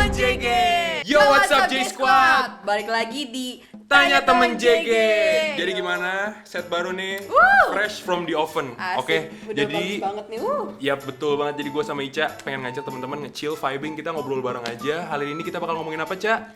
temen JG. Yo, what's up J Squad? Balik lagi di Tanya temen JG. Jadi gimana? Set baru nih, fresh from the oven. Oke, Udah jadi bagus banget nih. ya betul banget. Jadi gue sama Ica pengen ngajak teman-teman nge-chill, vibing, kita ngobrol bareng aja. Kali ini kita bakal ngomongin apa, Ca?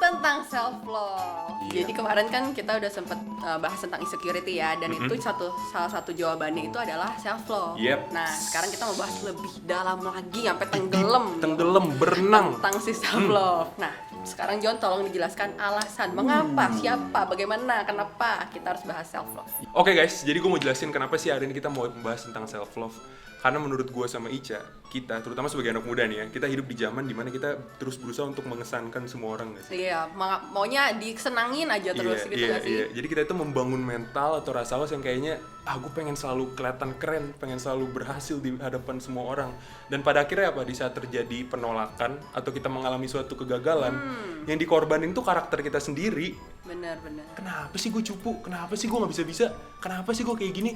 Tentang self love. Iya. Jadi kemarin kan kita udah sempet bahas tentang insecurity ya, dan itu salah satu jawabannya itu adalah self love. Yep. Nah, sekarang kita mau bahas lebih dalam lagi sampai tenggelam. Tenggelam, berenang. Tentang si self love. Nah, sekarang John tolong dijelaskan alasan mengapa, siapa, bagaimana, kenapa kita harus bahas self love. Oke guys, jadi gue mau jelasin kenapa sih hari ini kita mau membahas tentang self love. Karena menurut gue sama Ica, kita terutama sebagai anak muda nih ya, kita hidup di zaman dimana kita terus berusaha untuk mengesankan semua orang gak sih? Iya, maunya disenangin aja terus gitu gak sih? Iya. Jadi kita itu membangun mental atau rasa awas yang kayaknya gue pengen selalu kelihatan keren, pengen selalu berhasil di hadapan semua orang. Dan pada akhirnya apa? Di saat terjadi penolakan atau kita mengalami suatu kegagalan, yang dikorbanin tuh karakter kita sendiri. Bener. Kenapa sih gue cupu? Kenapa sih gue nggak bisa? Kenapa sih gue kayak gini?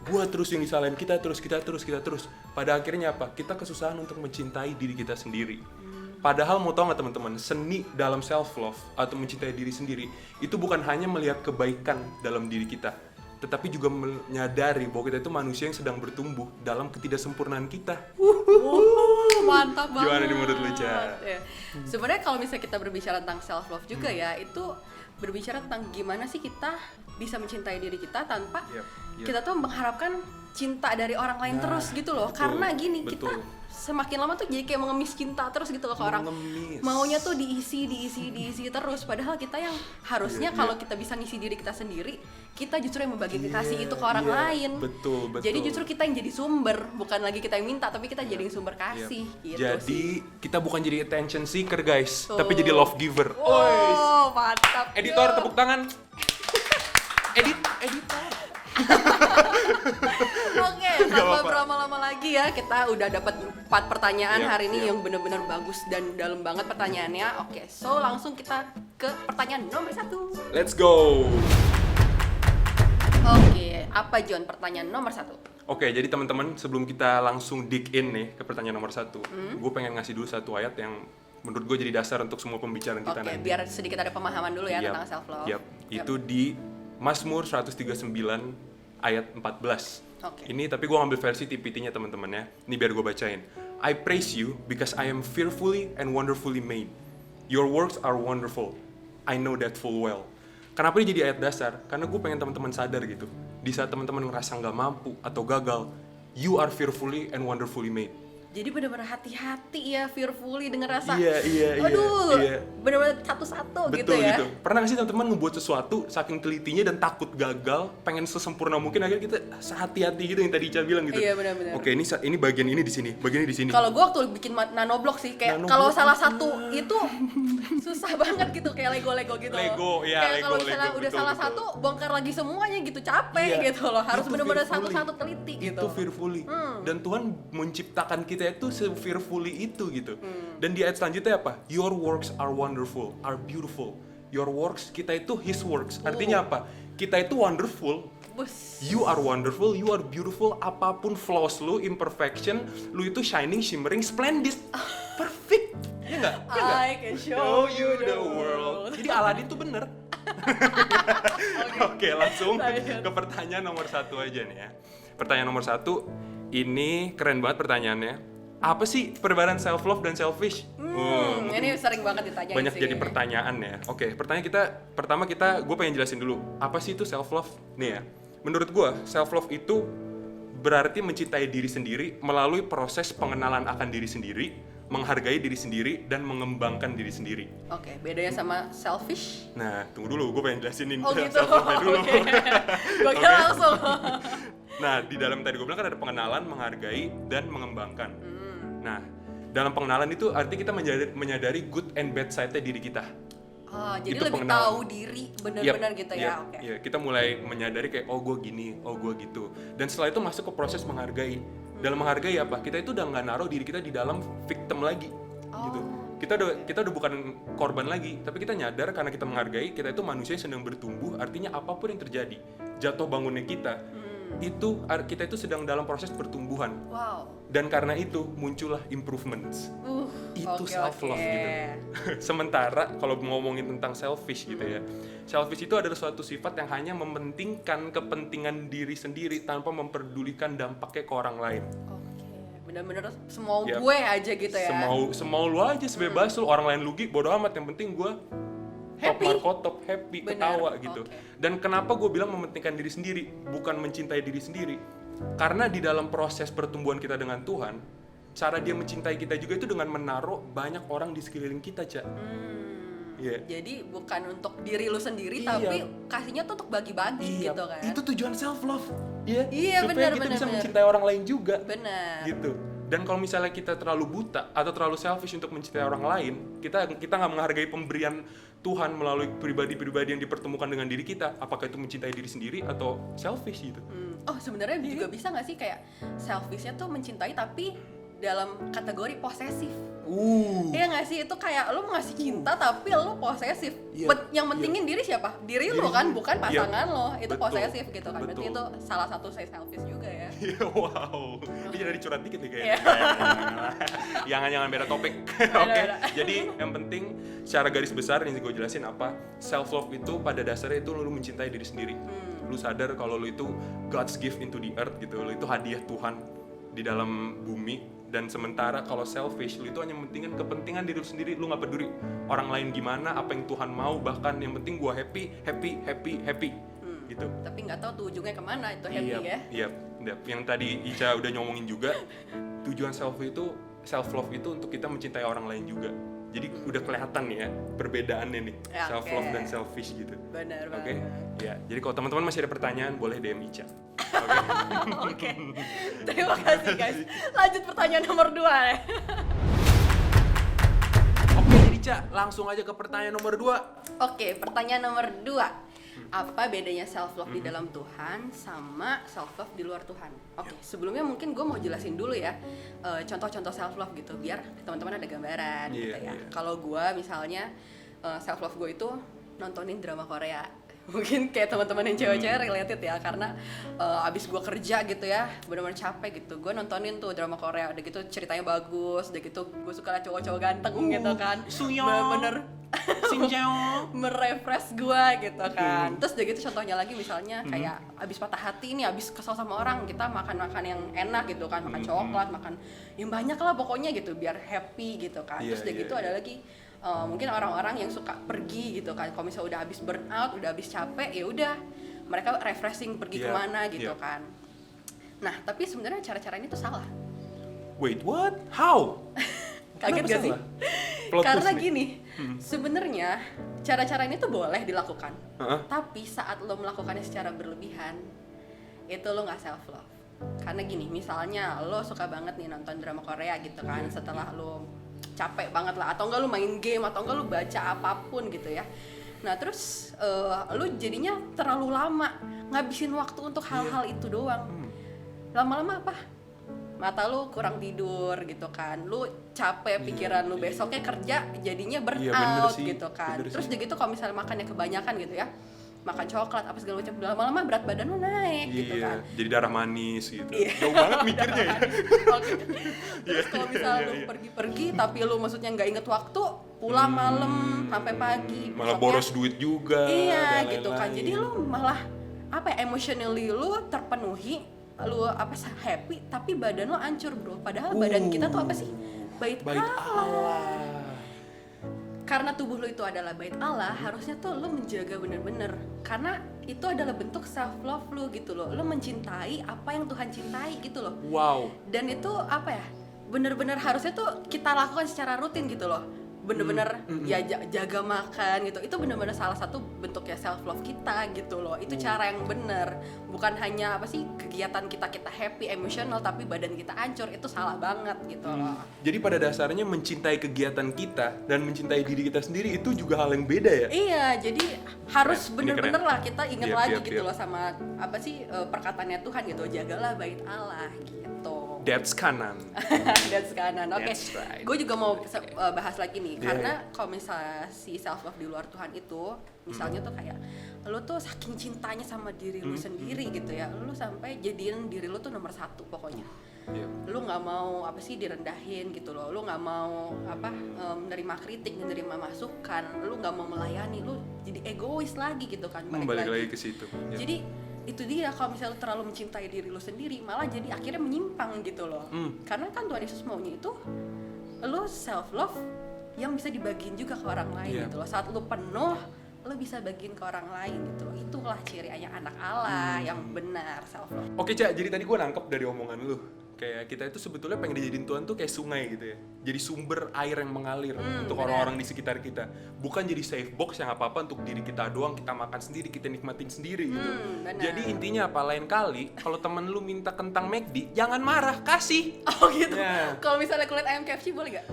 Gue terus yang disalahin, kita terus. Pada akhirnya apa? Kita kesusahan untuk mencintai diri kita sendiri. Padahal mau tau gak teman-teman, seni dalam self love atau mencintai diri sendiri itu bukan hanya melihat kebaikan dalam diri kita, tetapi juga menyadari bahwa kita itu manusia yang sedang bertumbuh dalam ketidaksempurnaan kita. Mantap banget. Gimana nih menurut lu, Ca? Ya. Sebenarnya kalau misalnya kita berbicara tentang self love juga ya, itu berbicara tentang gimana sih kita bisa mencintai diri kita tanpa kita tuh mengharapkan cinta dari orang lain terus gitu loh. Karena gini, kita semakin lama tuh jadi kayak mengemis cinta terus gitu loh ke orang. Maunya tuh diisi terus. Padahal kita yang harusnya kalau kita bisa ngisi diri kita sendiri, kita justru yang membagi kasih itu ke orang lain. Betul. Jadi justru kita yang jadi sumber, bukan lagi kita yang minta, tapi kita jadi yang sumber kasih gitu. Jadi kita bukan jadi attention seeker guys, tapi jadi love giver. Oh, mantap. Editor, tepuk tangan. Editor. Oke, tanpa berlama-lama lagi ya, kita udah dapat 4 pertanyaan hari ini yang benar-benar bagus dan dalam banget pertanyaannya. Oke, so langsung kita ke pertanyaan nomor 1. Let's go. Oke, apa John pertanyaan nomor 1? Oke, jadi teman-teman sebelum kita langsung dig in nih ke pertanyaan nomor 1, gue pengen ngasih dulu satu ayat yang menurut gue jadi dasar untuk semua pembicaraan kita nanti. Oke, biar sedikit ada pemahaman dulu ya tentang self love. Itu di Mazmur 139 ayat 14. Ini tapi gue ngambil versi TPT-nya teman-teman ya. Ini biar gue bacain. I praise you because I am fearfully and wonderfully made. Your works are wonderful. I know that full well. Kenapa ini jadi ayat dasar? Karena gue pengen teman-teman sadar gitu. Di saat teman-teman ngerasa nggak mampu atau gagal, you are fearfully and wonderfully made. Jadi benar-benar hati-hati ya, fearfully dengan rasa Iya. benar-benar satu-satu Betul, gitu ya. Pernah nggak sih teman-teman ngebuat sesuatu saking telitinya dan takut gagal, pengen sesempurna mungkin, akhirnya kita sehati-hati gitu yang tadi Ica bilang gitu. Iya, benar-benar. Oke, ini bagian ini di sini, bagian ini di sini. Kalau gue waktu bikin nanoblock sih, kayak kalau salah satu itu susah banget gitu, kayak Lego gitu. Kayak kalau misalnya udah salah satu, bongkar lagi semuanya gitu, capek gitu loh. Harus benar-benar satu-satu teliti gitu. Itu fearfully. Dan Tuhan menciptakan kita itu se-fearfully itu gitu. Dan di ayat selanjutnya apa? Your works are wonderful, are beautiful. Your works, kita itu His works. Artinya apa? Kita itu wonderful. You are wonderful, you are beautiful. Apapun flaws lu, imperfection, lu itu shining, shimmering, splendid, perfect. Iya nggak? I can show you the world. Jadi Aladin tuh bener. Oke, langsung ke pertanyaan nomor 1 aja nih ya. Pertanyaan nomor 1, ini keren banget pertanyaannya. Apa sih perbedaan self love dan selfish? Ini sering banget ditanyain banyak sih. Jadi pertanyaan ya. Oke, pertanyaan gue pengen jelasin dulu apa sih itu self love nih ya. Menurut gue self love itu berarti mencintai diri sendiri melalui proses pengenalan akan diri sendiri, menghargai diri sendiri dan mengembangkan diri sendiri. Oke, bedanya sama selfish? Nah, tunggu dulu, gue pengen jelasin gitu. self love dulu. Gue kira langsung. Nah, di dalam tadi gue bilang kan ada pengenalan, menghargai dan mengembangkan. Nah, dalam pengenalan itu artinya kita menyadari good and bad side-nya diri kita. Jadi itu lebih pengenalan. tahu diri benar-benar gitu ya. Oke. Iya, kita mulai menyadari kayak gue gini, gue gitu. Dan setelah itu masuk ke proses menghargai. Dalam menghargai apa? Kita itu udah nggak naruh diri kita di dalam victim lagi, gitu. Kita udah bukan korban lagi, tapi kita nyadar karena kita menghargai, kita itu manusia yang sedang bertumbuh. Artinya apapun yang terjadi, jatuh bangunnya kita, kita itu sedang dalam proses pertumbuhan. Wow. Dan karena itu muncullah improvements. Itu self love gitu. Sementara kalau ngomongin tentang selfish gitu ya, selfish itu adalah suatu sifat yang hanya mementingkan kepentingan diri sendiri tanpa memperdulikan dampaknya ke orang lain. Bener-bener semau gue aja gitu ya. Semau lu aja, sebebas lu, orang lain lugi bodo amat, yang penting gue top markotop, happy, ketawa gitu. Dan kenapa gue bilang mementingkan diri sendiri, bukan mencintai diri sendiri? Karena di dalam proses pertumbuhan kita dengan Tuhan, cara dia mencintai kita juga itu dengan menaruh banyak orang di sekeliling kita, Ca. Jadi bukan untuk diri lu sendiri, tapi kasihnya tuh untuk bagi-bagi gitu kan. Itu tujuan self love. Supaya kita bisa mencintai orang lain juga. Benar. Gitu. Dan kalau misalnya kita terlalu buta atau terlalu selfish untuk mencintai orang lain, kita nggak menghargai pemberian Tuhan melalui pribadi-pribadi yang dipertemukan dengan diri kita. Apakah itu mencintai diri sendiri atau selfish gitu? Sebenarnya juga bisa nggak sih kayak selfishnya tuh mencintai tapi dalam kategori posesif. Iya nggak sih, itu kayak lo ngasih cinta tapi lo posesif. Yang mentingin diri siapa? Diri lo kan, bukan pasangan lo. Itu posesif gitu kan. Berarti itu salah satu saya selfish juga ya. Wow. Ini jadi curhat dikit nih kayaknya. Jangan beda topik. Oke. Jadi yang penting secara garis besar yang gue jelasin apa, self love itu pada dasarnya itu lo mencintai diri sendiri. Lu sadar kalau lu itu God's gift into the earth gitu. Lu itu hadiah Tuhan di dalam bumi. Dan sementara kalau selfish, lu itu hanya mementingkan kepentingan diri lu sendiri. Lu gak peduli orang lain gimana, apa yang Tuhan mau, bahkan yang penting gua happy gitu. Tapi gak tahu tuh ujungnya kemana itu happy ya. Iya. Yang tadi Ica udah ngomongin juga, tujuan self love itu untuk kita mencintai orang lain juga. Jadi udah kelihatan nih ya perbedaannya nih, self love dan selfish gitu. Benar banget. Ya, jadi kalau teman-teman masih ada pertanyaan boleh DM Ica. Oke. Terima kasih guys. Lanjut pertanyaan nomor 2 ya. Oke, jadi Ica langsung aja ke pertanyaan nomor 2. Oke, pertanyaan nomor 2. Apa bedanya self love di dalam Tuhan sama self love di luar Tuhan? Oke, sebelumnya mungkin gue mau jelasin dulu ya contoh-contoh self love gitu biar teman-teman ada gambaran gitu ya. Kalau gue misalnya self love gue itu nontonin drama Korea. Mungkin kayak teman-teman yang cewek-cewek related ya, karena abis gue kerja gitu ya benar-benar capek gitu, gue nontonin tuh drama Korea, udah gitu ceritanya bagus, udah gitu gue suka cowok-cowok ganteng gitu kan, bener-bener merefresh gue gitu kan. Terus udah gitu contohnya lagi misalnya kayak abis patah hati nih, abis kesel sama orang, kita makan-makan yang enak gitu kan, makan coklat, makan yang banyak lah pokoknya gitu biar happy gitu kan. Terus udah gitu ada lagi mungkin orang-orang yang suka pergi gitu kan, kalau misalnya udah habis burn out, udah habis capek, ya udah mereka refreshing pergi kemana gitu kan. Nah tapi sebenarnya cara-cara ini tuh salah. Wait, what? How? Kaget gak sih? Karena gini, sebenarnya cara-cara ini tuh boleh dilakukan, tapi saat lo melakukannya secara berlebihan, itu lo nggak self love. Karena gini, misalnya lo suka banget nih nonton drama Korea gitu kan, setelah lo capek banget lah, atau enggak lu main game, atau enggak lu baca apapun gitu ya. Nah terus lu jadinya terlalu lama ngabisin waktu untuk hal-hal itu doang. Lama-lama apa? Mata lu kurang tidur gitu kan, lu capek pikiran lu, besoknya kerja jadinya burn out gitu kan. Terus udah gitu kalau misalnya makannya kebanyakan gitu ya, makan coklat apa segala macam, lama-lama berat badan lu naik gitu kan. Jadi darah manis gitu. Jauh banget mikirnya ya. Terus kalau misalnya lu pergi-pergi tapi lu maksudnya nggak inget waktu, pulang malam sampai pagi, malah boros duit juga. Iya gitu kan. Jadi lu malah emotionally lu terpenuhi, lu happy tapi badan lu hancur bro. Padahal badan kita tuh apa sih? Bait Allah. Karena tubuh lu itu adalah bait Allah, harusnya tuh lu menjaga bener-bener. Karena itu adalah bentuk self love lu gitu loh. Lu mencintai apa yang Tuhan cintai gitu loh. Wow. Dan itu bener-bener harusnya tuh kita lakukan secara rutin gitu loh. Bener-bener ya jaga makan gitu. Itu bener-bener salah satu bentuk ya self love kita gitu loh. Itu cara yang bener. Bukan hanya kegiatan kita happy, emotional, tapi badan kita hancur. Itu salah banget gitu loh. Jadi pada dasarnya mencintai kegiatan kita dan mencintai diri kita sendiri itu juga hal yang beda ya? Iya, jadi harus bener-bener lah kita ingat lagi gitu loh sama perkataannya Tuhan gitu. Jagalah bait Allah gitu. That's kanan. That's kanan. Oke. Right. Gue juga mau bahas lagi nih, karena kalau misalnya si self love di luar Tuhan itu, misalnya tuh kayak lu tuh saking cintanya sama diri lu sendiri gitu ya, lu sampai jadiin diri lu tuh nomor 1 pokoknya. Lu nggak mau apa sih direndahin gitu loh, lu nggak mau apa menerima kritik, menerima masukan, lu nggak mau melayani, lu jadi egois lagi gitu kan. Balik lagi ke situ. Jadi itu dia, kalau misalnya lu terlalu mencintai diri lu sendiri malah jadi akhirnya menyimpang gitu loh. Karena kan Tuhan Yesus maunya itu lu self love yang bisa dibagiin juga ke orang lain gitu loh. Saat lu penuh, lu bisa bagiin ke orang lain gitu loh. Itulah ciri anak Allah yang benar, self love. Oke Cak, jadi tadi gue nangkep dari omongan lu, kayak kita itu sebetulnya pengen dijadiin Tuhan tuh kayak sungai gitu ya, jadi sumber air yang mengalir untuk orang-orang di sekitar kita, bukan jadi safe box yang apa-apa untuk diri kita doang, kita makan sendiri, kita nikmatin sendiri gitu. Jadi intinya apa, lain kali kalau temen lu minta kentang McD, jangan marah, kasih. Oh gitu. Kalau misalnya kulit ayam KFC boleh gak?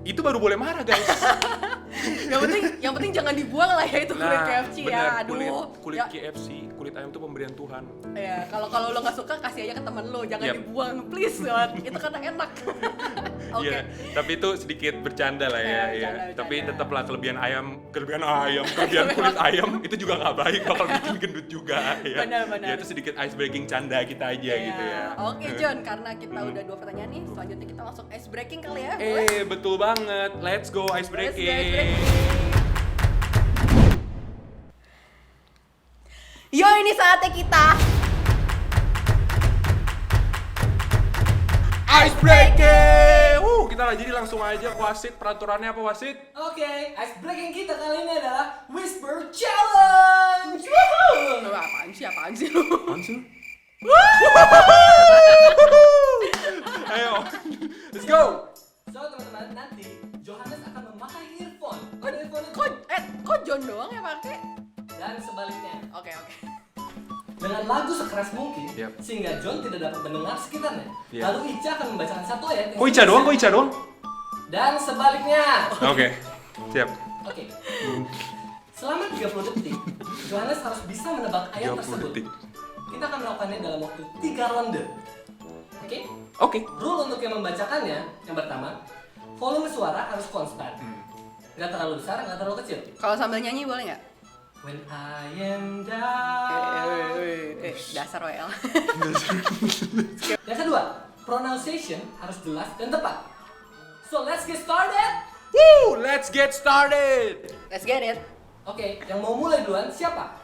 Itu baru boleh marah guys. yang penting jangan dibuang lah ya itu kulit KFC bener, ya. Aduh. Kulit KFC, kulit ayam itu pemberian Tuhan. Ya, kalau lo nggak suka kasih aja ke teman lo, jangan dibuang please. Itu karena enak. Iya, tapi itu sedikit bercanda lah ya. Bercanda. Tapi tetaplah kelebihan kulit ayam itu juga nggak baik, bakal bikin gendut juga ya. Benar. Ya itu sedikit ice breaking canda kita aja gitu ya. Oke John, karena kita udah 2 pertanyaan nih, selanjutnya kita langsung ice breaking kali ya. Betul banget. Let's go ice breaking. Yo, ini saatnya kita ice breaking. Kita lah jadi langsung aja ke wasit. Peraturannya apa wasit? Oke, ice breaking kita kali ini adalah Whisper Challenge. Apaan sih lu? Ayo, let's go. So teman-teman, nanti Johannes akan memakai earphone. Kok John doang yang pakai? Dan sebaliknya. Oke. Dengan lagu sekeras mungkin, sehingga John tidak dapat mendengar sekitarnya. Lalu Ica akan membacakan 1 ayat. Kok Ica doang? Dan sebaliknya. Oke, siap. Oke. Selama 30 detik, Johannes harus bisa menebak ayat tersebut. Kita akan melakukannya dalam waktu 3 ronde. Oke? Rule untuk yang membacakannya, yang pertama, volume suara harus konstan. Nggak terlalu besar, nggak terlalu kecil. Kalau sambil nyanyi boleh nggak? When I am down. Dasar WL. Yang kedua, pronunciation harus jelas dan tepat. So let's get started. Let's get started. Let's get it. Oke, yang mau mulai duluan siapa?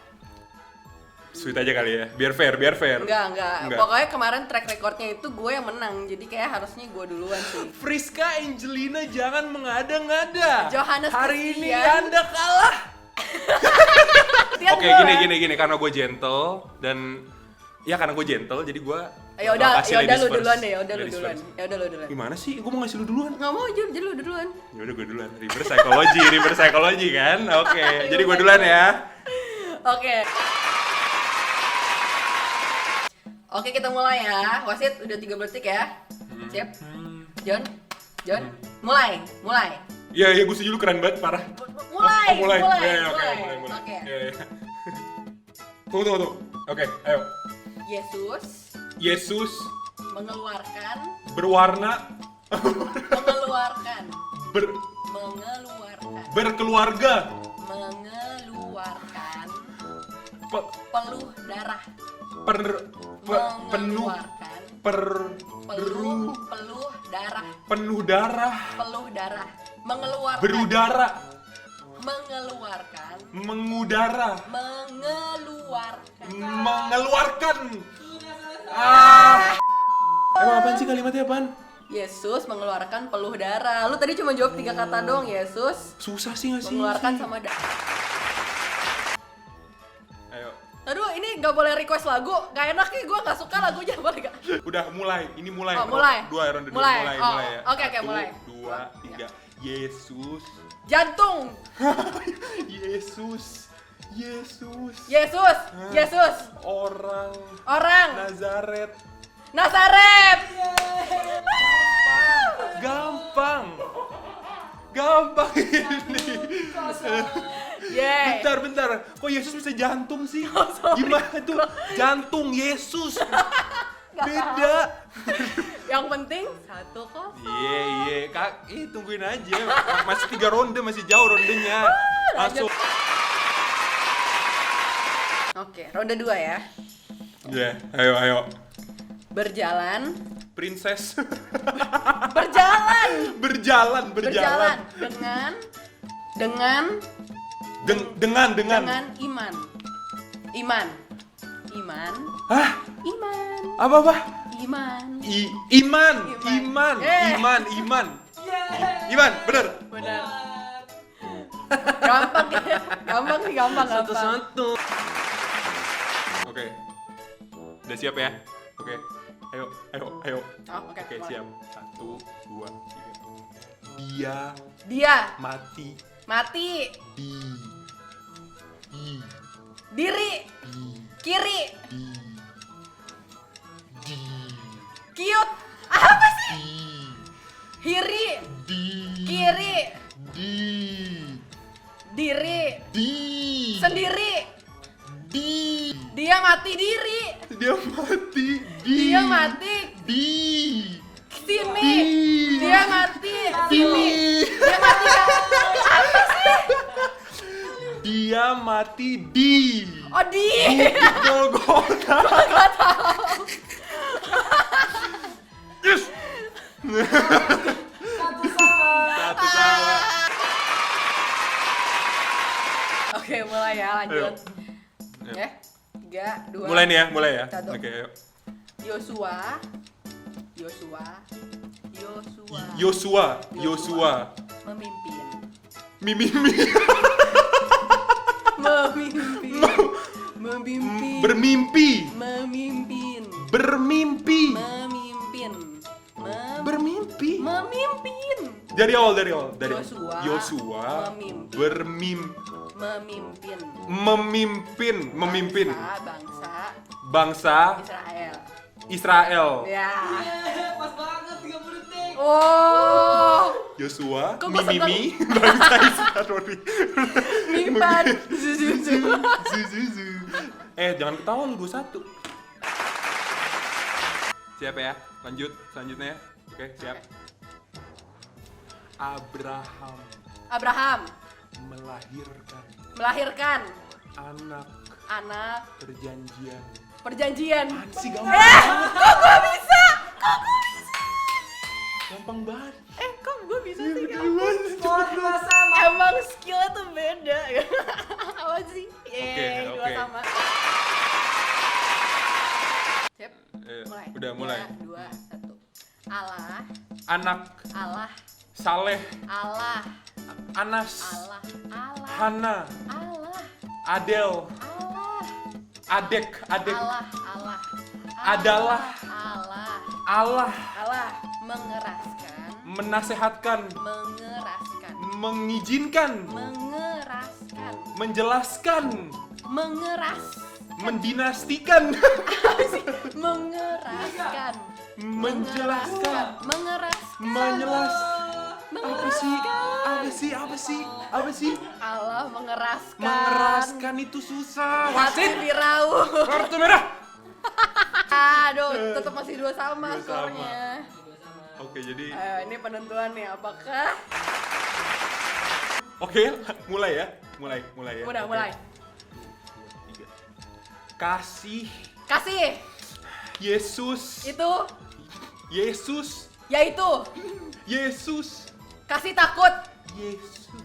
Sweet aja kali ya, biar fair. Enggak. Pokoknya kemarin track recordnya itu gue yang menang, jadi kayak harusnya gue duluan sih. Friska Angelina jangan mengada-ngada. Johannes hari ini Anda kalah. Oke, gini karena gue gentle dan ya karena gue gentle jadi gue ya udah lu duluan deh, ya udah lu duluan. Gimana sih? Gue mau ngasih lu duluan. Enggak mau, jadi lu duluan. Ya udah gue duluan. Reverse psychology kan. Oke, jadi gue duluan ya. Oke, kita mulai ya. Wasit udah 30 detik ya. Siap? John, mulai. Iya, gue setuju lu keren banget, parah. Mulai. Oke. Tunggu. Oke, ayo. Yesus mengeluarkan berkeluarga peluh darah penuh darah mengeluarkan. Emang apaan sih kalimatnya apaan? Yesus mengeluarkan peluh darah. Lu tadi cuma jawab 3 kata doang. Yesus susah sih nggak sih? Mengeluarkan sama darah. Ayo. Aduh, ini nggak boleh request lagu. Gak enak nih, gue nggak suka lagunya, boleh gak? Udah mulai. Ini mulai. Mulai. Ronde 2 mulai ya. Oke, mulai. 1, 2, 3. Yesus. Jantung. Yesus. Orang. Nazaret. Gampang ini. Yeay. Bentar. Kok Yesus bisa jantung sih? Gimana tuh? Jantung Yesus. Beda. Yang penting 1-0. Iya. Kak, tungguin aja. Masih 3 ronde, masih jauh rondenya. Langsung. Oke, ronde 2 ya. Ya, ayo. Berjalan. Princess. Berjalan. Berjalan. Dengan Dengan. Iman. Hah? Iman. Apa? Iman. Iman. Eh. Iman, bener. Benar. Gampang. Satu-satu. Oke. Udah siap ya? Oke. Ayo. Oh, oke. Oke, siap. 1, 2, 3. Dia Mati. Diri. Kiri. Cute. Apa sih? Hiri. Kiri. Diri. Sendiri. Dia mati diri. Dia mati. Sini. Dia mati. Sini. Dia mati. Apa sih? Dia mati di Oh, di. Golgota. Gak tahu. Yes. Satu sama. Oke, mulai ya, lanjut. Ayo. Ya. 3, 2. Mulai nih ya. Satu. Oke, ayo. Yosua. Memimpin. Bermimpi. Memimpin. Dari awal. Yosua memimpin. Bangsa Israel. Ya. Pas banget 30 detik. Oh. Yosua, Kok gua Mimimi, bangsa Israel. Mimpan. Zuzuzu. Jangan ketawa lu 21. Siap ya? Lanjut, selanjutnya ya. Oke, siap. Abraham melahirkan anak perjanjian. Sih gampang. Kok gue bisa? Gampang banget. Kok gue bisa sih? Skor 2 sama. Emang skillnya tuh beda. Apa sih? Oke. 2 sama. Siap? Mulai. 3, 2, 1. Allah. Anak. Saleh. Allah. Anas. Allah. Hana. Allah. Adel. Allah. Adek. Allah. Adalah. Allah. Allah. Mengeraskan. Menasehatkan. Mengeraskan. Mengizinkan. Mengeraskan. Menjelaskan. Mengeras. Mendinastikan. Mengeraskan. Menjelaskan. Mengeraskan. Apa sih? Allah mengeraskan. Mengeraskan itu susah. Hati dirauh. Kartu merah. Aduh, tetap masih 2 sama 2 sama. skornya. Oke, jadi Ini penentuan nih, apakah? Oke, mulai ya. Mulai ya. Udah, Oke. mulai. 3. Kasih Yesus. Yaitu. Yesus. Kasih takut. Yesus.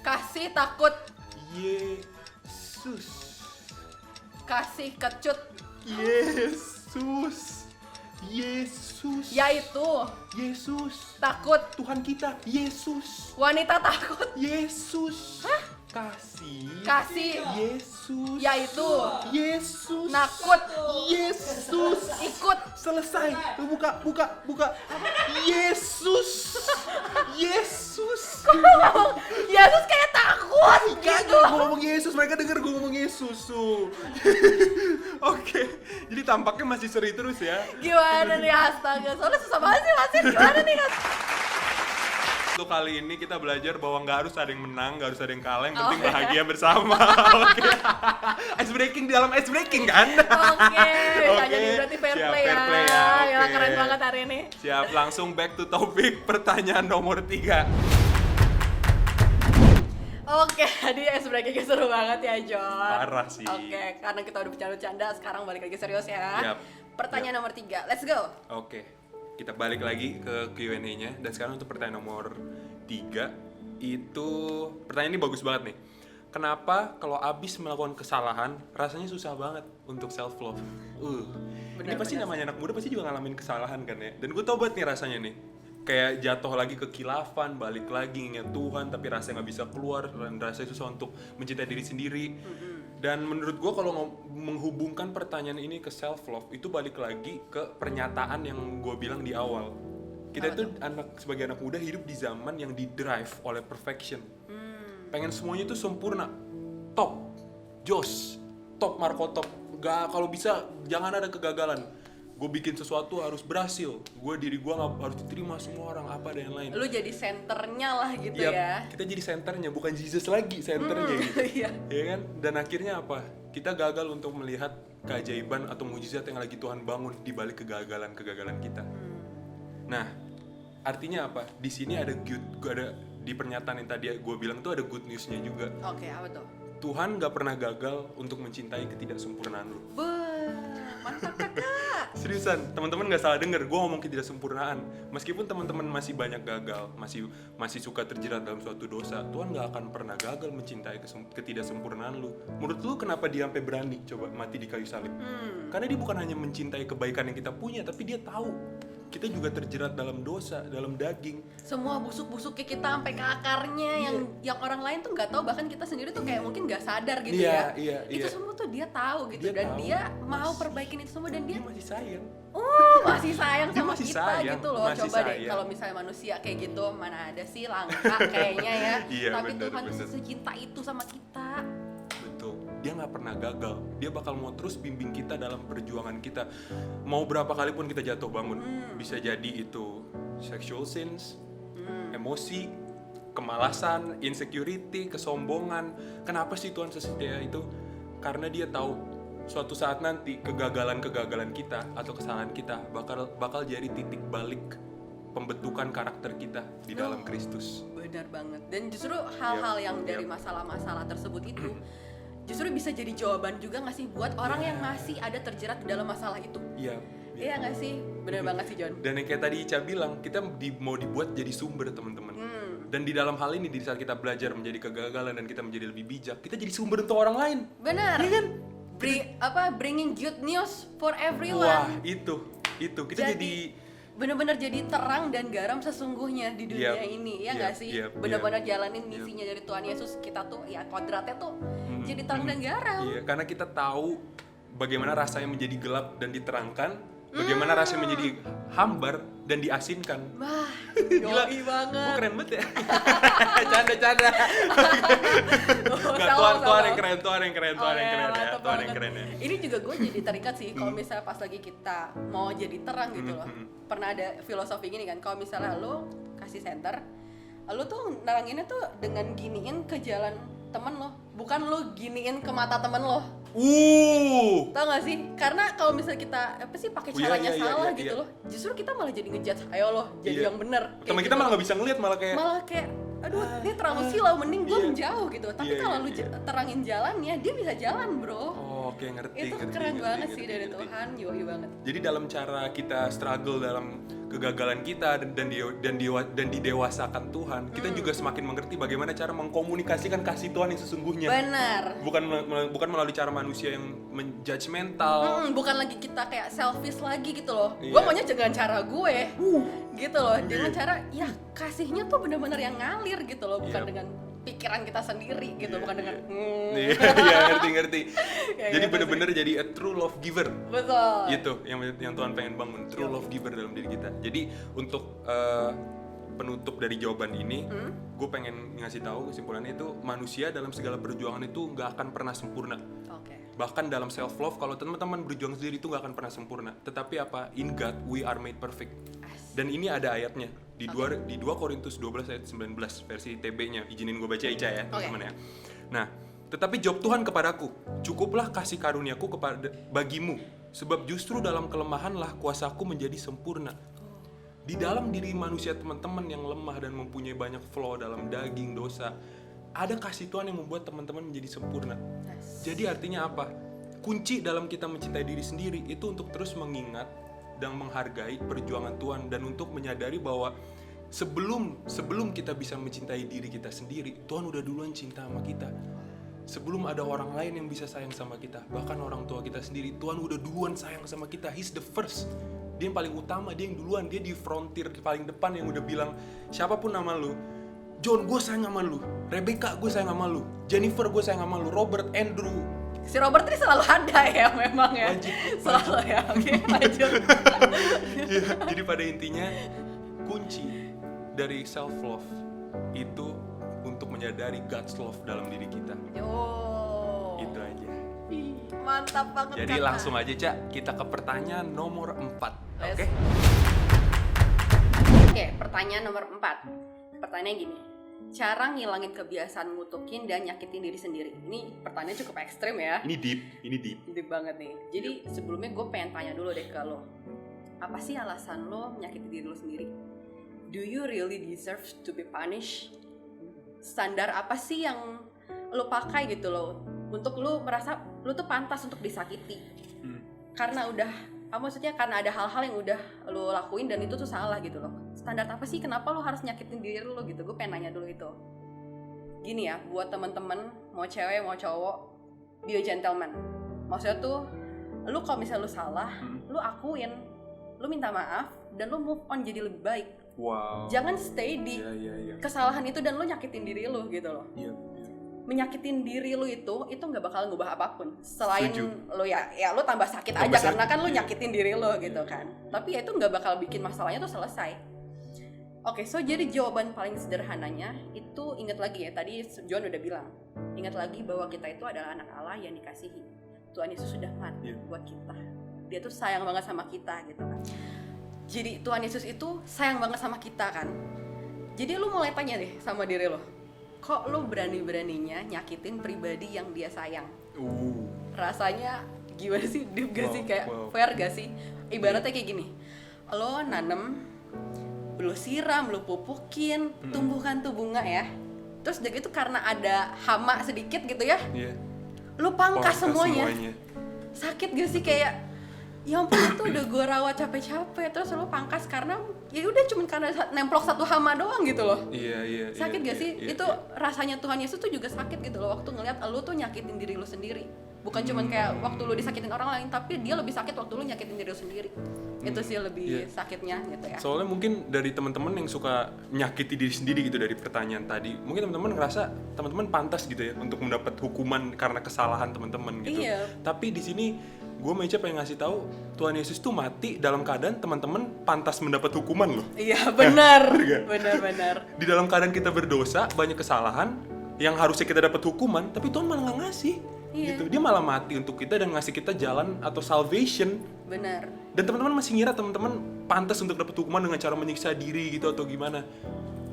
Kasih takut. Yesus. Kasih kecut. Yesus. Yaitu. Yesus. Takut. Tuhan kita. Yesus. Wanita takut. Yesus. Kasih. Yesus. Yaitu. Yesus. Nakut. Yesus. Ikut. Selesai. Buka. Yesus. Yesus kayak takut gitu. Gue ngomong Yesus, mereka denger gue ngomong Yesus tuh. Oke, jadi tampaknya masih seri terus ya. Gimana nih, astaga, soalnya susah banget sih Wasit. Gimana nih? Untuk kali ini kita belajar bahwa nggak harus ada yang menang, nggak harus ada yang kalah, yang penting Oke. bahagia bersama. Oke. Ice breaking di dalam ice breaking kan? Oke, Oke. jadi berarti fair Siap, play fair ya. play ya, Ya, oke. keren banget hari ini. Siap, langsung back to topic pertanyaan nomor 3. Oke, jadi sebenarnya seru banget ya, John. Parah sih. Oke, karena kita udah bercanda-canda, sekarang balik lagi serius ya. Yap. Pertanyaan nomor 3, let's go. Oke, kita balik lagi ke Q&A-nya. Dan sekarang untuk pertanyaan nomor 3, itu pertanyaan ini bagus banget nih. Kenapa kalau abis melakukan kesalahan, rasanya susah banget untuk self-love? Ini pasti namanya anak muda pasti juga ngalamin kesalahan kan ya. Dan gue tau banget nih rasanya nih. Kayak jatuh lagi ke khilafan, balik lagi ingat Tuhan, tapi rasanya nggak bisa keluar, dan rasanya susah untuk mencintai diri sendiri. Dan menurut gue kalau menghubungkan pertanyaan ini ke self-love, itu balik lagi ke pernyataan yang gue bilang di awal. Kita tuh sebagai anak muda hidup di zaman yang di-drive oleh perfection. Pengen semuanya tuh sempurna, top, jos, top Marco top. Gak, kalau bisa jangan ada kegagalan. Gue bikin sesuatu harus berhasil. Diri gue nggak harus diterima semua orang apa dan lain. Lu jadi senternya lah gitu ya. Kita jadi senternya, bukan Jesus lagi senternya gitu. Iya. Ya kan? Dan akhirnya apa? Kita gagal untuk melihat keajaiban atau mujizat yang lagi Tuhan bangun di balik kegagalan kita. Nah, artinya apa? Di sini ada di pernyataan yang tadi gue bilang tuh ada good news-nya juga. Oke, apa tuh? Tuhan gak pernah gagal untuk mencintai ketidaksempurnaan lu. Mantap kakak. Seriusan, teman-teman gak salah denger, gue ngomong ketidaksempurnaan. Meskipun teman-teman masih banyak gagal, masih suka terjerat dalam suatu dosa, Tuhan gak akan pernah gagal mencintai ketidaksempurnaan lu. Menurut lu kenapa dia sampai berani coba mati di kayu salib? Karena dia bukan hanya mencintai kebaikan yang kita punya, tapi dia tahu kita juga terjerat dalam dosa, dalam daging. Semua busuk-busuknya kita sampai ke akarnya yang orang lain tuh nggak tahu, bahkan kita sendiri tuh kayak mungkin nggak sadar gitu ya. Itu semua tuh dia tahu gitu, dia dia mau perbaikin itu semua, dan dia masih sayang. Masih sayang sama masih kita sayang, gitu loh. Coba sayang. deh kalau misalnya manusia kayak gitu, mana ada sih, langka kayaknya ya. Tapi Tuhan secinta itu sama kita. Dia nggak pernah gagal, dia bakal mau terus bimbing kita dalam perjuangan kita. Mau berapa kali pun kita jatuh bangun, bisa jadi itu sexual sins, emosi, kemalasan, insecurity, kesombongan. Kenapa sih Tuhan sesetia itu? Karena dia tahu suatu saat nanti kegagalan kita atau kesalahan kita bakal jadi titik balik pembentukan karakter kita di dalam Kristus. Benar banget. Dan justru hal-hal yang dari masalah-masalah tersebut itu justru bisa jadi jawaban juga nggak sih buat orang yang masih ada terjerat di dalam masalah itu. Iya nggak sih? Bener banget sih, John. Dan yang kayak tadi Ica bilang, kita mau dibuat jadi sumber, teman-teman. Dan di dalam hal ini, di saat kita belajar menjadi kegagalan dan kita menjadi lebih bijak, kita jadi sumber untuk orang lain. Benar. Iya kan? Bringing good news for everyone. Wah, itu kita jadi benar-benar jadi terang dan garam sesungguhnya di dunia ini, ya nggak sih? Benar-benar jalanin misinya dari Tuhan Yesus. Kita tuh ya kodratnya tuh jadi terang dan garam. Iya, karena kita tahu bagaimana rasanya menjadi gelap dan diterangkan, bagaimana rasanya menjadi hambar dan diasinkan. Wah, yoi banget. Gue keren banget ya. Canda. Tuhan yang keren ya. Ini juga gue jadi terikat sih kalau misalnya pas lagi kita mau jadi terang gitu loh. Pernah ada filosofi gini kan, kalau misalnya lo kasih center, lo tuh neranginnya tuh dengan giniin ke jalan temen lo, bukan lo giniin ke mata temen lo. Tau gak sih? Karena kalau misalnya kita pakai caranya salah gitu loh, justru kita malah jadi ngejudge. Ayo lo jadi yang bener. Temen kita malah nggak bisa ngeliat, malah kayak aduh ini terlalu silau, mending gue menjauh gitu. Tapi kalau lu terangin jalannya, dia bisa jalan, bro. Oke, ngerti. Itu keren banget sih dari Tuhan, yoi banget. Jadi dalam cara kita struggle dalam kegagalan kita dan didewasakan Tuhan, kita juga semakin mengerti bagaimana cara mengkomunikasikan kasih Tuhan yang sesungguhnya. Benar. Bukan melalui cara manusia yang judgmental. Bukan lagi kita kayak selfish lagi gitu loh. Gue maunya dengan cara gue, gitu loh. Dengan cara ya kasihnya tuh benar-benar yang ngalir gitu loh, bukan dengan pikiran kita sendiri gitu, bukan dengan ngerti. Jadi benar-benar jadi a true love giver. Betul. Itu yang Tuhan pengen bangun, true love giver dalam diri kita. Jadi untuk penutup dari jawaban ini, gue pengen ngasih tahu kesimpulannya itu manusia dalam segala perjuangan itu nggak akan pernah sempurna. Bahkan dalam self love, kalau teman-teman berjuang sendiri itu nggak akan pernah sempurna. Tetapi apa? In God we are made perfect. Dan ini ada ayatnya di 2 Korintus 12 ayat 19 versi TB-nya. Izinin gue baca Ica ya, teman-teman ya. Nah, tetapi jawab Tuhan kepadaku, cukuplah kasih karuniaku bagimu, sebab justru dalam kelemahanlah kuasaku menjadi sempurna. Di dalam diri manusia teman-teman yang lemah dan mempunyai banyak flaw dalam daging dosa, ada kasih Tuhan yang membuat teman-teman menjadi sempurna. Jadi artinya apa? Kunci dalam kita mencintai diri sendiri itu untuk terus mengingat dan menghargai perjuangan Tuhan, dan untuk menyadari bahwa sebelum kita bisa mencintai diri kita sendiri, Tuhan udah duluan cinta sama kita. Sebelum ada orang lain yang bisa sayang sama kita, bahkan orang tua kita sendiri, Tuhan udah duluan sayang sama kita. He's the first. Dia yang paling utama, dia yang duluan, dia di frontier paling depan yang udah bilang, siapapun nama lu, John, gue sayang sama lu. Rebecca, gue sayang sama lu. Jennifer, gue sayang sama lu. Robert, Andrew. Si Robert ini selalu ada ya memang ya. Selalu ya. Oke, lanjut. Ya, jadi pada intinya kunci dari self love itu untuk menyadari God's love dalam diri kita. Itu aja. Mantap banget. Jadi langsung aja, Cak, kita ke pertanyaan nomor 4. Oke? Oke, pertanyaan nomor 4. Pertanyaannya gini. Cara ngilangin kebiasaan ngutukin dan nyakitin diri sendiri. Ini pertanyaan cukup ekstrim ya. Ini deep. Deep banget nih. Jadi sebelumnya gue pengen tanya dulu deh ke lo. Apa sih alasan lo nyakitin diri lo sendiri? Do you really deserve to be punished? Standar apa sih yang lo pakai gitu lo untuk lo merasa lo tuh pantas untuk disakiti? Karena maksudnya karena ada hal-hal yang udah lo lakuin dan itu tuh salah gitu loh. Standar apa sih kenapa lo harus nyakitin diri lo gitu? Gue pengen nanya dulu itu. Gini ya, buat temen-temen mau cewek mau cowok, be a gentleman. Maksudnya tuh lo kalau misalnya lo salah, lo akuin, lo minta maaf dan lo move on jadi lebih baik. Wow. Jangan stay di kesalahan itu dan lo nyakitin diri lo gitu loh. Menyakitin diri lo itu nggak bakal ngubah apapun selain lo ya lo tambah sakit aja karena kan lo nyakitin diri lo gitu kan. Tapi ya itu nggak bakal bikin masalahnya tuh selesai. Oke, so jadi jawaban paling sederhananya itu ingat lagi ya, tadi John udah bilang, ingat lagi bahwa kita itu adalah anak Allah yang dikasihi. Tuhan Yesus sudah mati buat kita. Dia tuh sayang banget sama kita gitu kan. Jadi Tuhan Yesus itu sayang banget sama kita kan. Jadi lu mulai tanya deh sama diri lo, kok lu berani-beraninya nyakitin pribadi yang dia sayang? Rasanya gimana sih? Deep gak sih? Kayak fair gak sih? Ibaratnya kayak gini, lo nanem, lo siram, lo pupukin, tumbuhkan tuh bunga ya. Terus udah gitu karena ada hama sedikit gitu ya, lo pangkas semuanya. Sakit gak sih? Kayak ya ampun itu udah gue rawat capek-capek terus lo pangkas karena ya udah cuma karena nemplok satu hama doang gitu loh. Iya. Sakit gak sih? Itu rasanya Tuhan Yesus tuh juga sakit gitu loh waktu ngeliat lo tuh nyakitin diri lo sendiri. Bukan cuma kayak waktu lo disakitin orang lain, tapi dia lebih sakit waktu lo nyakitin diri lo sendiri. Itu sih lebih sakitnya gitu ya. Soalnya mungkin dari teman-teman yang suka nyakiti diri sendiri gitu dari pertanyaan tadi, mungkin teman-teman ngerasa teman-teman pantas gitu ya untuk mendapat hukuman karena kesalahan teman-teman gitu. Tapi di sini gue Meja pengen ngasih tahu Tuhan Yesus tuh mati dalam keadaan teman-teman pantas mendapat hukuman loh. Iya benar. Benar. Di dalam keadaan kita berdosa, banyak kesalahan yang harusnya kita dapat hukuman, tapi Tuhan malah nggak ngasih. Gitu. Dia malah mati untuk kita dan ngasih kita jalan atau salvation. Benar. Dan teman-teman masih ngira teman-teman pantas untuk dapat hukuman dengan cara menyiksa diri gitu atau gimana?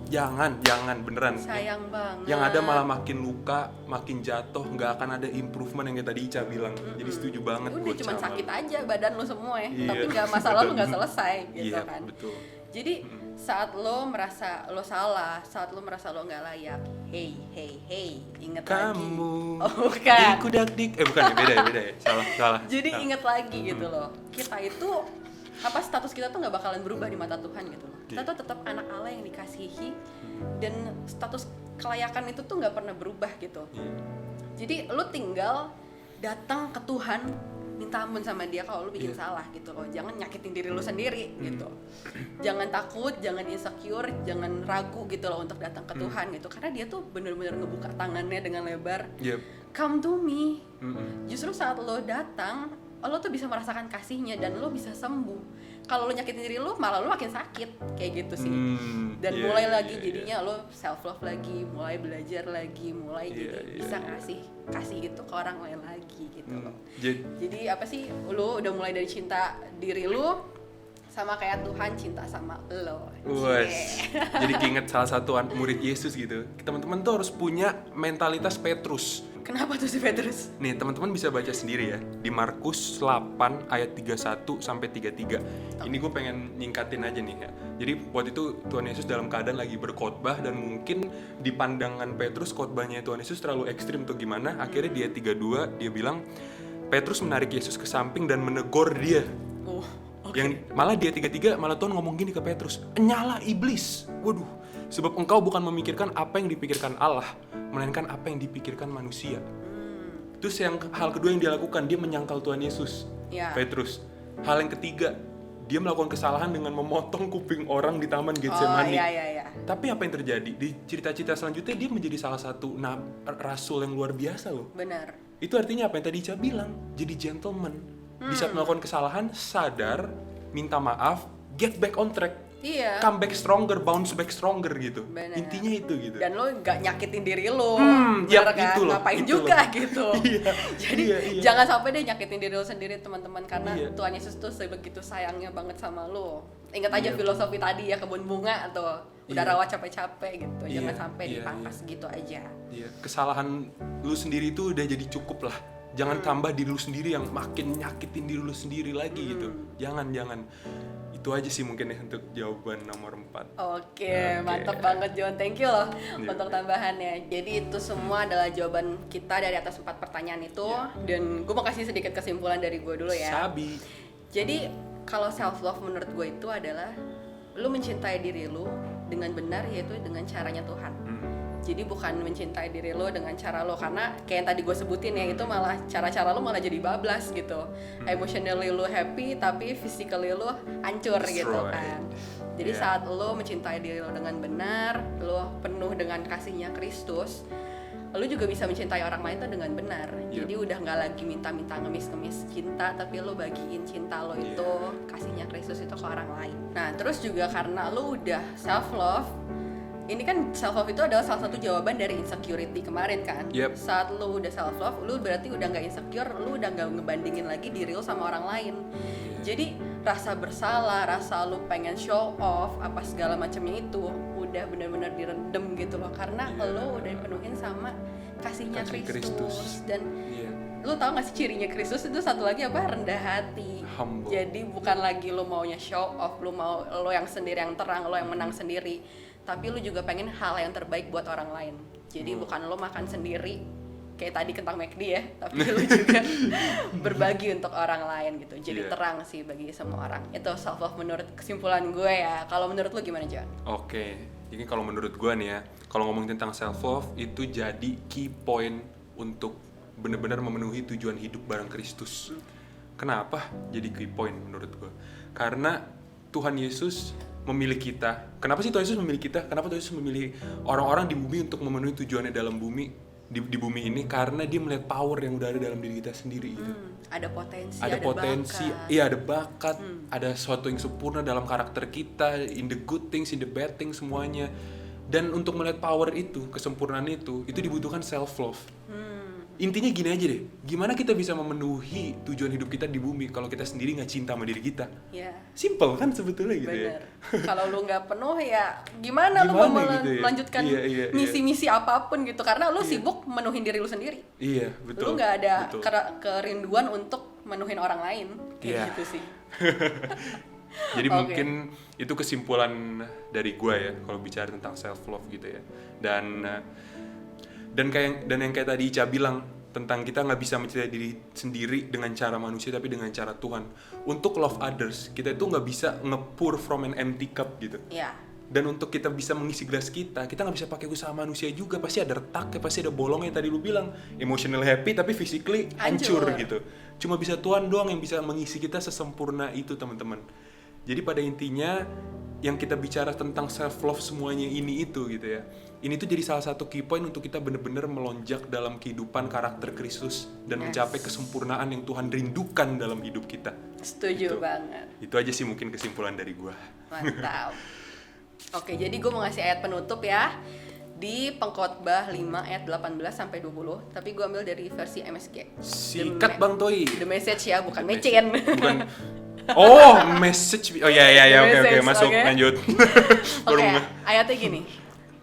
Jangan beneran. Sayang banget. Yang ada malah makin luka, makin jatuh, nggak akan ada improvement yang kayak tadi Ica bilang. Jadi setuju banget. Udah cuma sakit aja badan lo semua ya, tapi nggak masalah lo nggak selesai gitu kan. Betul. Jadi saat lo merasa lo salah, saat lo merasa lo nggak layak, hey, ingat kamu. lagi. Oh bukan. Bukan ya, beda ya. Salah. Jadi ingat lagi gitu loh. Kita itu status kita tuh nggak bakalan berubah di mata Tuhan gitu loh. Kita tuh tetap anak Allah yang dikasihi dan status kelayakan itu tuh nggak pernah berubah gitu. Jadi lo tinggal datang ke Tuhan, minta ampun sama Dia kalau lo bikin salah gitu loh. Jangan nyakitin diri lo sendiri gitu. Jangan takut, jangan insecure, jangan ragu gitu loh untuk datang ke Tuhan gitu. Karena Dia tuh benar-benar ngebuka tangannya dengan lebar. Come to me. Justru saat lo datang, lo tuh bisa merasakan kasihnya dan lo bisa sembuh. Kalau lo nyakitin diri lo, malah lo makin sakit kayak gitu sih. Dan mulai lagi jadinya lo self love lagi, mulai belajar lagi, mulai bisa kasih itu ke orang lain lagi gitu loh. Jadi apa sih, lo udah mulai dari cinta diri lo sama kayak Tuhan cinta sama lo. Jadi keinget salah satu murid Yesus gitu. Teman-teman tuh harus punya mentalitas Petrus. Kenapa tuh si Petrus? Nih teman-teman bisa baca sendiri ya di Markus 8 ayat 31 sampai 33. Ini gue pengen nyingkatin aja nih ya. Jadi waktu itu Tuhan Yesus dalam keadaan lagi berkhotbah dan mungkin di pandangan Petrus khotbahnya Tuhan Yesus terlalu ekstrim atau gimana. Akhirnya di ayat 32 dia bilang Petrus menarik Yesus ke samping dan menegur dia. Yang malah di ayat 33 malah Tuhan ngomong gini ke Petrus, "Nyala iblis. Waduh. Sebab engkau bukan memikirkan apa yang dipikirkan Allah, melainkan apa yang dipikirkan manusia." Terus hal kedua yang dia lakukan, dia menyangkal Tuhan Yesus. Petrus. Hal yang ketiga, dia melakukan kesalahan dengan memotong kuping orang di Taman Getsemani. Tapi apa yang terjadi? Di cerita-cerita selanjutnya dia menjadi salah satu rasul yang luar biasa loh. Benar. Itu artinya apa yang tadi Ica bilang, jadi gentleman. Di saat melakukan kesalahan, sadar, minta maaf, get back on track. Iya. Come back stronger, bounce back stronger gitu. Bener. Intinya itu gitu. Dan lo gak nyakitin diri lo, kan? Itu loh, ngapain itu juga loh. Gitu. Jadi jangan sampai deh nyakitin diri lo sendiri teman-teman, karena Tuhan Yesus tuh sebegitu sayangnya banget sama lo. Ingat aja filosofi tadi ya, kebun bunga atau udah rawat capek-capek gitu. Jangan sampai dipangkas gitu aja. Kesalahan lu sendiri itu udah jadi cukup lah. Jangan tambah diri lu sendiri yang makin nyakitin diri lu sendiri lagi gitu. Jangan. Itu aja sih mungkin ya untuk jawaban nomor 4. Oke, mantap banget John, thank you loh untuk tambahannya. Jadi itu semua adalah jawaban kita dari atas 4 pertanyaan itu. Dan gue mau kasih sedikit kesimpulan dari gue dulu ya. Sabi. Jadi kalau self love menurut gue itu adalah lu mencintai diri lu dengan benar, yaitu dengan caranya Tuhan. Jadi bukan mencintai diri lo dengan cara lo, karena kayak yang tadi gue sebutin ya, itu malah cara-cara lo malah jadi bablas gitu. Emotionally lo happy tapi physically lo hancur gitu kan. Jadi saat lo mencintai diri lo dengan benar, lo penuh dengan kasihnya Kristus, lo juga bisa mencintai orang lain tuh dengan benar. Jadi udah nggak lagi minta-minta ngemis-ngemis cinta, tapi lo bagiin cinta lo itu, kasihnya Kristus itu ke orang lain. Nah terus juga karena lo udah self love, ini kan self love itu adalah salah satu jawaban dari insecurity kemarin kan. Saat lu udah self love, lu berarti udah nggak insecure, lu udah nggak ngebandingin lagi diri lu sama orang lain. Jadi rasa bersalah, rasa lu pengen show off apa segala macamnya itu udah benar-benar diredem gitu loh, karena lu udah dipenuhin sama kasihnya Kristus. Dan lu tau gak sih cirinya Kristus itu satu lagi apa? Rendah hati. Humble. Jadi bukan lagi lu maunya show off, lu mau lu yang sendiri yang terang, lu yang menang sendiri, tapi lu juga pengen hal yang terbaik buat orang lain. Jadi bukan lu makan sendiri kayak tadi kentang McD ya, tapi lu juga berbagi untuk orang lain gitu. Jadi terang sih bagi semua orang. Itu self love menurut kesimpulan gue ya. Kalau menurut lu gimana, John? Oke. Jadi kalau menurut gue nih ya, kalau ngomong tentang self love itu jadi key point untuk benar-benar memenuhi tujuan hidup bareng Kristus. Kenapa jadi key point menurut gue? Karena Tuhan Yesus memilih kita. Kenapa sih Tuhan Yesus memilih kita? Kenapa Tuhan Yesus memilih orang-orang di bumi untuk memenuhi tujuannya dalam bumi, di bumi ini? Karena dia melihat power yang udah ada dalam diri kita sendiri gitu. Ada potensi, bakat. Iya, ada bakat, ada sesuatu yang sempurna dalam karakter kita, in the good things, in the bad things, semuanya. Dan untuk melihat power itu, kesempurnaan itu dibutuhkan self love. Intinya gini aja deh, gimana kita bisa memenuhi tujuan hidup kita di bumi kalau kita sendiri nggak cinta sama diri kita? Simple kan sebetulnya gitu. Bener. Ya. Kalau lu nggak penuh ya gimana lu mau gitu melanjutkan misi-misi apapun gitu, karena lu sibuk menuhin diri lu sendiri. Iya, betul. Lu nggak ada kerinduan untuk menuhin orang lain, kayak gitu sih. Jadi mungkin itu kesimpulan dari gue ya kalau bicara tentang self love gitu ya. Dan yang kayak tadi Ica bilang tentang kita nggak bisa mencintai diri sendiri dengan cara manusia tapi dengan cara Tuhan. Untuk love others kita itu nggak bisa nge-pour from an empty cup gitu. Dan untuk kita bisa mengisi gelas kita nggak bisa pakai usaha manusia juga, pasti ada retak, pasti ada bolong yang tadi lu bilang. Emotional happy tapi physically hancur gitu. Cuma bisa Tuhan doang yang bisa mengisi kita sesempurna itu, teman-teman. Jadi pada intinya yang kita bicara tentang self love semuanya ini itu gitu ya. Ini tuh jadi salah satu key point untuk kita benar-benar melonjak dalam kehidupan karakter Kristus dan mencapai kesempurnaan yang Tuhan rindukan dalam hidup kita. Setuju banget. Itu aja sih mungkin kesimpulan dari gua. Mantap. Oke, jadi gue mau ngasih ayat penutup ya. Di Pengkhotbah 5 ayat 18 sampai 20, tapi gue ambil dari versi MSG. Sikat Bang Toi. The Message ya, bukan mecin. Bukan. Message. Oke, masuk. Lanjut. Oke, ayatnya gini.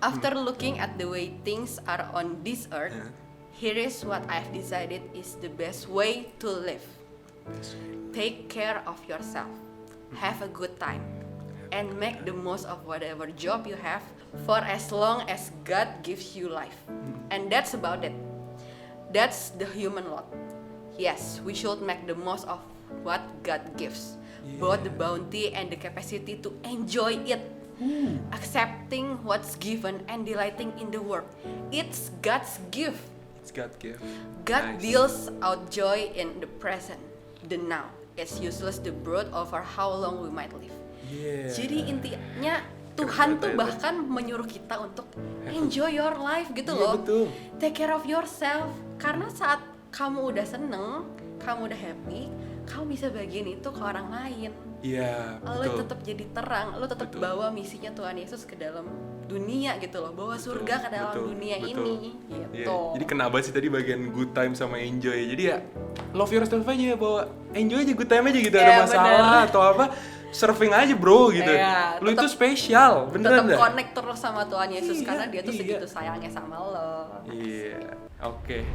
After looking at the way things are on this earth, Here is what I've decided is the best way to live. Take care of yourself. Have a good time. And make the most of whatever job you have for as long as God gives you life. And that's about it. That's the human lot. Yes, we should make the most of what God gives. Both the bounty and the capacity to enjoy it. Accepting what's given and delighting in the work. It's God's gift. It's God's gift. God deals out joy in the present, the now. It's useless to brood over how long we might live. Jadi intinya Tuhan tuh bahkan menyuruh kita untuk enjoy your life gitu loh. Betul. Take care of yourself. Karena saat kamu udah seneng, kamu udah happy, kamu bisa bagiin itu ke orang lain. Iya, betul. Lo tetap jadi terang, lo tetap bawa misinya Tuhan Yesus ke dalam dunia gitu loh, bawa surga ke dalam dunia ini gitu. Jadi kena banget sih tadi bagian good time sama enjoy. Jadi ya love yourself aja, bawa enjoy aja, good time aja gitu. Ada masalah atau apa, surfing aja bro gitu. Lo itu spesial, beneran dah. Tetap connect terus sama Tuhan Yesus karena dia tuh segitu sayangnya sama lo. Iya, oke.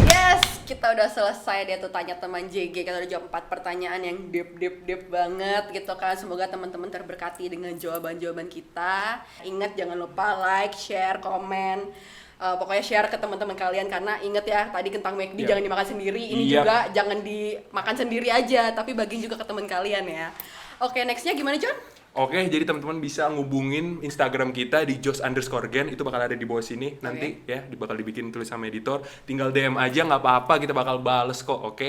Yes, kita udah selesai dia tuh tanya teman JG. Kita udah jawab 4 pertanyaan yang deep banget gitu kan. Semoga teman-teman terberkati dengan jawaban-jawaban kita. Ingat jangan lupa like, share, komen. Pokoknya share ke teman-teman kalian karena inget ya tadi kentang McD jangan dimakan sendiri. Ini juga jangan dimakan sendiri aja, tapi bagiin juga ke teman kalian ya. Oke, nextnya gimana John? Oke, jadi teman-teman bisa ngubungin Instagram kita di jos_gen, itu bakal ada di bawah sini nanti ya, bakal dibikin tulis sama editor. Tinggal DM aja nggak apa-apa, kita bakal bales kok, oke?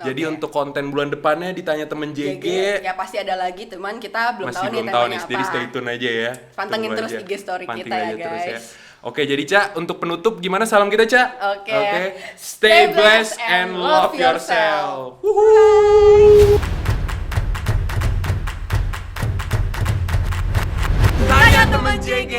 Jadi untuk konten bulan depannya ditanya temen JG. Ya pasti ada lagi, teman kita belum tahu nih temanya apa. Jadi stay tune aja ya. Pantengin terus IG story kita ya guys. Ya. Oke, jadi Ca, untuk penutup gimana salam kita Ca? Oke. Stay blessed and love yourself. Tanya temen JG.